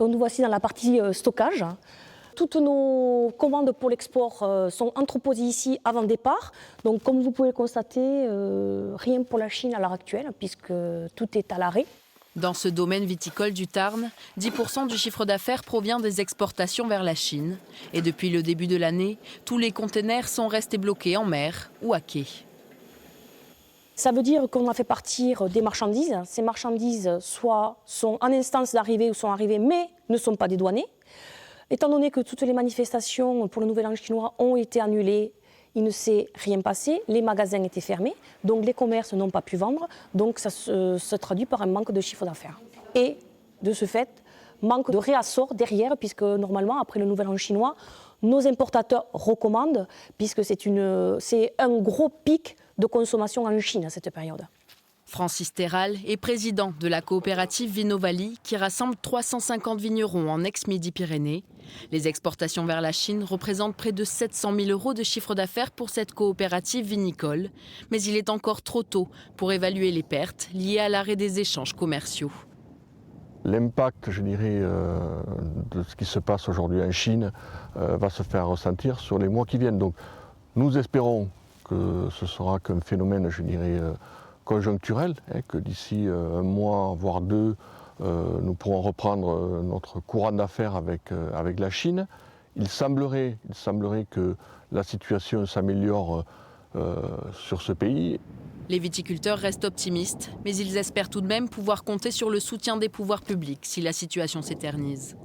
Donc nous voici dans la partie stockage. Toutes nos commandes pour l'export sont entreposées ici avant départ. Donc comme vous pouvez le constater, rien pour la Chine à l'heure actuelle puisque tout est à l'arrêt. Dans ce domaine viticole du Tarn, 10% du chiffre d'affaires provient des exportations vers la Chine. Et depuis le début de l'année, tous les containers sont restés bloqués en mer ou à quai. Ça veut dire qu'on a fait partir des marchandises. Ces marchandises soit sont en instance d'arrivée ou sont arrivées mais ne sont pas dédouanées. Étant donné que toutes les manifestations pour le Nouvel An chinois ont été annulées, il ne s'est rien passé, les magasins étaient fermés, donc les commerces n'ont pas pu vendre, donc ça se traduit par un manque de chiffre d'affaires. Et de ce fait, manque de réassort derrière, puisque normalement, après le Nouvel An chinois, nos importateurs recommandent, puisque c'est un gros pic de consommation en Chine à cette période. Francis Terral est président de la coopérative Vinovali qui rassemble 350 vignerons en ex-Midi-Pyrénées. Les exportations vers la Chine représentent près de 700 000 € de chiffre d'affaires pour cette coopérative vinicole. Mais il est encore trop tôt pour évaluer les pertes liées à l'arrêt des échanges commerciaux. L'impact, je dirais, de ce qui se passe aujourd'hui en Chine va se faire ressentir sur les mois qui viennent. Donc, nous espérons que ce sera qu'un phénomène, je dirais, conjoncturel, que d'ici un mois, voire deux, nous pourrons reprendre notre courant d'affaires avec la Chine. Il semblerait que la situation s'améliore sur ce pays. Les viticulteurs restent optimistes, mais ils espèrent tout de même pouvoir compter sur le soutien des pouvoirs publics si la situation s'éternise.